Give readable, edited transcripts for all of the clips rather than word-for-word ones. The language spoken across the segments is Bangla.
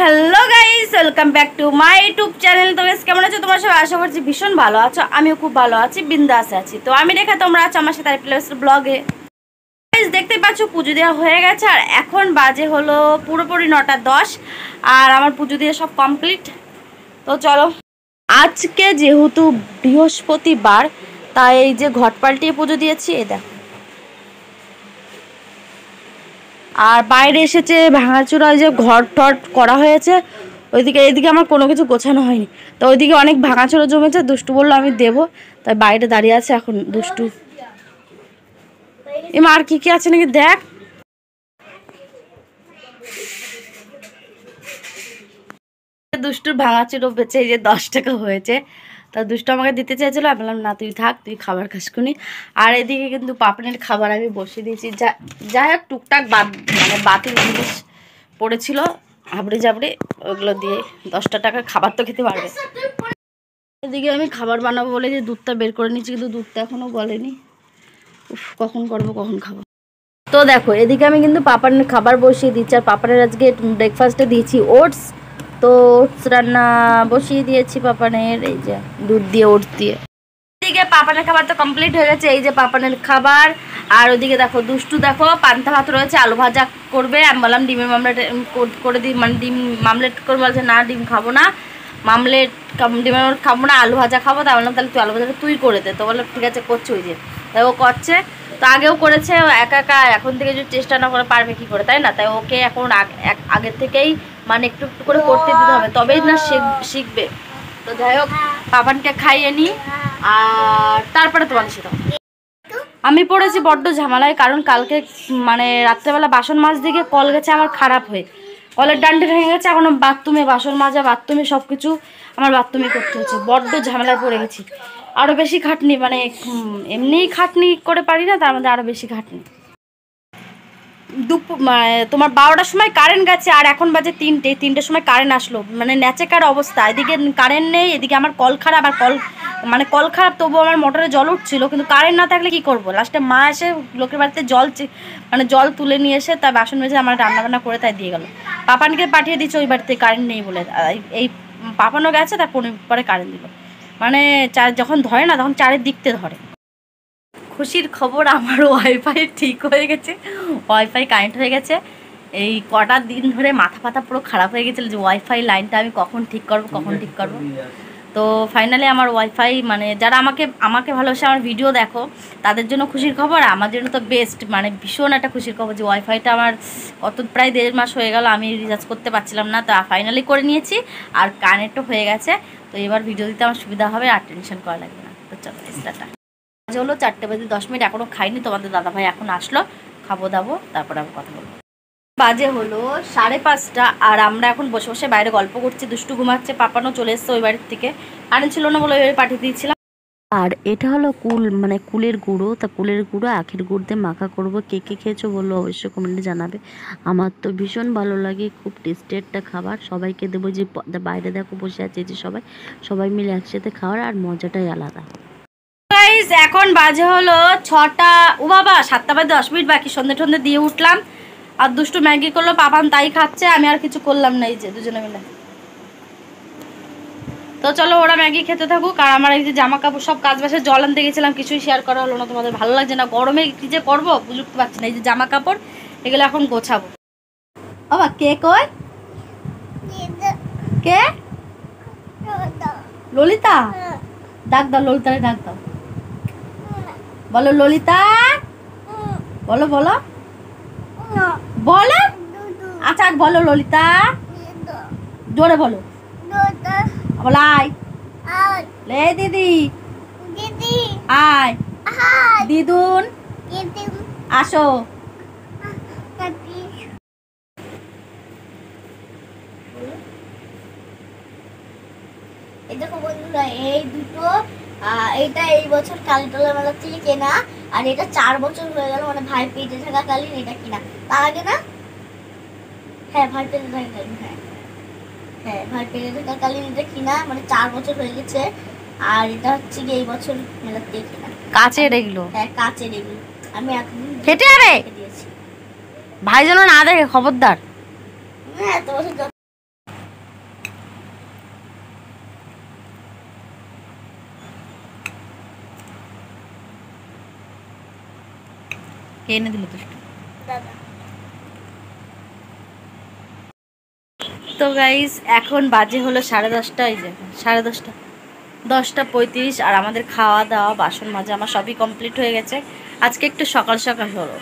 Hello guys, welcome back to my YouTube channel. তো গাইস কেমন আছো তোমরা সবাই? আশা করছি ভীষণ ভালো আছো। আমিও খুব ভালো আছি, বিন্দাস আছি। তো আমি রেখা, তোমরা আছো আমার সাথে আর প্লেসের ব্লগে। গাইস দেখতে পাচ্ছ পুজো দেওয়া হয়ে গেছে আর এখন বাজে হলো পুরোপুরি 9:10 আর আমার পুজো দিয়ে সব কমপ্লিট। তো চলো, আজকে যেহেতু বৃহস্পতিবার তাই এই যে ঘট পাল্টিয়ে পুজো দিয়েছি, এই দেখো। আর বাইরে এসেছে ভাঙাচোরা যে ঘর টট করা হয়েছে ওইদিকে, এইদিকে আমার কোনো কিছু গোছানো হয়নি। তো ওইদিকে অনেক ভাঙাচোরা জমেছে, দুষ্টু বললো আমি দেবো, তাই বাইরে দাঁড়িয়ে আছে এখন দুষ্টু। এমা আর কি কি আছে নাকি দেখ। দুষ্টুর ভাঙাচোরা বেচে এই যে 10 টাকা হয়েছে। তা দুষ্টু আমাকে দিতে চাইছিলো, আমি বললাম না তুই থাক, তুই খাবার খাসকুনি। আর এদিকে কিন্তু পাপনের খাবার আমি বসিয়ে দিয়েছি, যাই হোক টুকটাক মানে বাতিল জিনিস পড়েছিল হাবড়ে জাবড়ে, ওগুলো দিয়ে 10 টাকা খাবার তো খেতে পারবে। এদিকে আমি খাবার বানাবো বলে যে দুধটা বের করে নিচ্ছি, কিন্তু দুধটা এখনও গলেনি। কখন করবো কখন খাবো। তো দেখো এদিকে আমি কিন্তু পাপানের খাবার বসিয়ে দিচ্ছি। আর পাপানের আজকে ব্রেকফাস্টে দিয়েছি ওটস। তো ওটস রান্না বসিয়ে দিয়েছি পাপানের, এই যে দুধ দিয়ে ওটস দিয়ে। এদিকে পাপানের খাবার তো কমপ্লিট হয়ে গেছে, এই যে পাপানের খাবার। আর ওদিকে দেখো দুষ্টু, দেখো পান্তা ভাত রয়েছে, আলু ভাজা করবে। আমি বললাম ডিমের মামলেট করে দিই, মানে ডিম মামলেট করবো, বলছে না ডিম খাবো না, মামলেট ডিমের মামলেট খাবো না, আলু ভাজা খাবো। তা বললাম তাহলে তুই আলু ভাজাটা তুই করে দে। তো বললাম ঠিক আছে করছি, ওই যে তাই ও করছে। তো আগেও করেছে একা একা, এখন থেকে যদি চেষ্টা না করে পারবে কি করে, তাই না? তাই ওকে এখন আগের থেকেই মানে একটু একটু করে করতে দিতে হবে, তবেই না শিখবে। তো যাই হোক পাপানকে খাইয়ে নিই আর তারপরে তোমাদের সাথে। আমি পড়েছি বড্ড ঝামেলায়, কারণ কালকে মানে রাত্রেবেলা বাসন মাছ দিকে কল গেছে আমার খারাপ হয়ে, কলের ডান্ডে ভেঙে গেছে। এখন বাথরুমে বাসন মাজা, বাথরুমে সব কিছু আমার বাথরুমে করতে হচ্ছে, বড্ড ঝামেলায় পড়ে গেছি। আরও বেশি খাটনি, মানে এমনিই খাটনি করে পারি না, তার মধ্যে আরও বেশি খাটনি। তোমার 12টার সময় কারেন্ট গেছে আর এখন বাজে 3টের সময় কারেন্ট আসলো, মানে ন্যাচেকার অবস্থা। এদিকে কারেন্ট নেই, এদিকে আমার কল খারাপ। আর কল খারাপ, তবু আমার মোটরে জল উঠছিল, কিন্তু কারেন্ট না থাকলে কি করবো। লাস্টে মা এসে লোকের বাড়িতে জল তুলে নিয়ে এসে তাই বাসন মেজে আমার রান্নাবান্না করে তাই দিয়ে গেল। পাপানকে পাঠিয়ে দিচ্ছে ওই বাড়িতে কারেন্ট নেই বলে। এই পাপানও গেছে, তার পরে কারেন্ট দিল। মানে যখন ধরে না তখন চারিদিকতে ধরে। খুশির খবর, আমার ওয়াইফাই ঠিক হয়ে গেছে, ওয়াইফাই কানেক্ট হয়ে গেছে। এই কটা দিন ধরে মাথা ফাথা পুরো খারাপ হয়ে গেছিলো যে ওয়াইফাই লাইনটা আমি কখন ঠিক করব। তো ফাইনালি আমার ওয়াইফাই, মানে যারা আমাকে ভালোবাসে, আমার ভিডিও দেখো, তাদের জন্য খুশির খবর, আমার জন্য তো বেস্ট, মানে ভীষণ একটা খুশির খবর যে ওয়াইফাইটা আমার প্রায় 1.5 মাস হয়ে গেল আমি রিচার্জ করতে পারছিলাম না, তা ফাইনালি করে নিয়েছি আর কানেক্টও হয়ে গেছে। তো এবার ভিডিও দিতে আমার সুবিধা হবে আর টেনশন করা লাগবে না। তো চলো স্টার্ট। হলো 4:10, এখনো খাইনি, তোমাদের দাদাভাই এখন আসলো, খাবো দাবো তারপরে আমি কথা বলবো। বাজে হলো 5:30 আর আমরা এখন বসে বসে বাইরে গল্প করছি। দুষ্টু ঘুমাচ্ছে, পাপানও চলে এসছে ওই বাড়ির থেকে, কারেন্ট ছিল না বলে ওই বাড়ি পাঠিয়ে দিয়েছিলাম। আর এটা হলো মানে কুলের গুঁড়ো। তা কুলের গুঁড়ো আখের গুড় দিয়ে মাখা করবো। কে কে খেয়েছো বললো অবশ্যই কমেন্টে জানাবে। আমার তো ভীষণ ভালো লাগে, খুব টেস্টি একটা খাবার। সবাইকে দেবো, যে বাইরে দেখো বসে আছে যে সবাই মিলে একসাথে খাওয়ার আর মজাটাই আলাদা। এখন বাজে হলো 6টা, ও বাবা 7:10 বাকি, সন্ধে দিয়ে উঠলাম। আর দুষ্টু ম্যাগি করলো, পাপান তাই খাচ্ছে, আমি আর কিছু করলাম না, এই যে দুজনে মিলে। তো চলো ওরা ম্যাগি খেতে থাকুক। আর আমার এই যে জামা কাপড় সব কাজ বাসে জল আনতে গেছিলাম, কিছুই শেয়ার করা হলো না, তোমাদের ভালো লাগছে না, গরমে কি যে করবো বুঝতে পারছি না। এই যে জামা কাপড় এগুলো এখন গোছাবো। বাবা কে কয়? কে? ললিতা? ডাক দাও, ললিতারে ডাক দাও, বলো ললিতা, বলো বলো বলো। আচ্ছা বলো ললিতা, জোরে বলো। বলাই লে দিদি, আয় দিদুন আসো। এই দেখো বন্ধুরা, এই দুটো, এইটা এই বছর কালীতলা মেলা থেকে কেনা, আর এটা 4 বছর হয়ে গেল, মানে ভাই পেটে থাকাকালীন এটা কিনা। তার আগে না, হ্যাঁ ভাই পেটে থাকাকালীন, হ্যাঁ ভাই পেটে থাকাকালীন এটা কিনা, মানে 4 বছর হয়ে গেছে। আর এটা হচ্ছে কি এই বছর মেলা থেকে কিনা, কাচের এগুলো। হ্যাঁ কাচের এগুলো। আমি এতদিন কেটে যাবে ভাই যেন না দেখে, খবরদার। হ্যাঁ এত বছর কে এনে দিল দুষ্টু? দাদা। তো গাইস এখন বাজে হলো 10:30, এই যে 10:30, 10:35, আর আমাদের খাওয়া দাওয়া বাসন মাজা আমার সবই কমপ্লিট হয়ে গেছে। আজকে একটু সকাল সকাল হলো,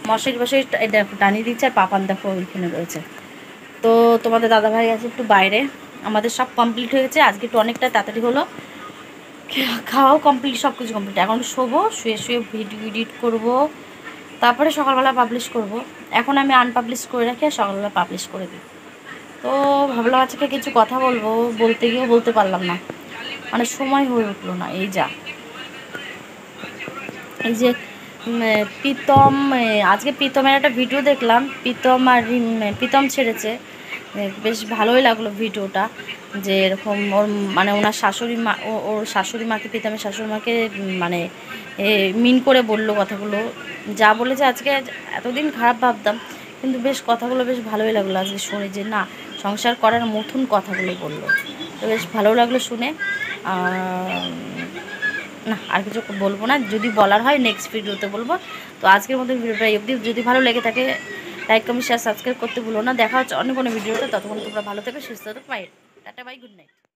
মশারি বসে দেখো টানিয়ে দিচ্ছে, আর পাপান দেখো ওইখানে রয়েছে। তো তোমাদের দাদাভাই আছে একটু বাইরে, আমাদের সব কমপ্লিট হয়ে গেছে আজকে, একটু অনেকটা তাড়াতাড়ি হলো, খাওয়াও কমপ্লিট, সব কিছু কমপ্লিট। এখন শোবো, শুয়ে শুয়ে ভিডিও এডিট করবো, তারপরে সকালবেলা পাবলিশ করব। এখন আমি আনপাবলিশ করে রাখি আর সকালবেলা পাবলিশ করে দিই। তো ভাবলাম আজকে কিছু কথা বলবো, বলতে গিয়েও বলতে পারলাম না, মানে সময় হয়ে উঠলো না। এই যা এই যে প্রীতম, আজকে প্রীতমের একটা ভিডিও দেখলাম, প্রীতম আর প্রীতম ছেড়েছে, বেশ ভালোই লাগলো ভিডিওটা। যে এরকম ওর মানে ওনার শাশুড়ি মা, ওর শাশুড়ি মাকে, প্রীতমের শাশুড়ি মাকে মানে মিন করে বললো কথাগুলো, যা বলেছে আজকে। এতদিন খারাপ ভাবতাম, কিন্তু বেশ কথাগুলো বেশ ভালোই লাগলো আজকে শুনে, যে না সংসার করার মতন কথাগুলো বললো, তো বেশ ভালো লাগলো শুনে। না আর কিছু বলবো না, যদি বলার হয় নেক্সট ভিডিওতে বলবো। তো আজকের মতো ভিডিওটা এই অবধি, যদি ভালো লেগে থাকে লাইক কমেন্ট শেয়ার সাবস্ক্রাইব করতে ভুলো না। দেখা হচ্ছে অন্য কোনো ভিডিওতে, ততক্ষণ তোমরা ভালো থেকো, সুস্থ থেকো, bye, tata, bye, good night.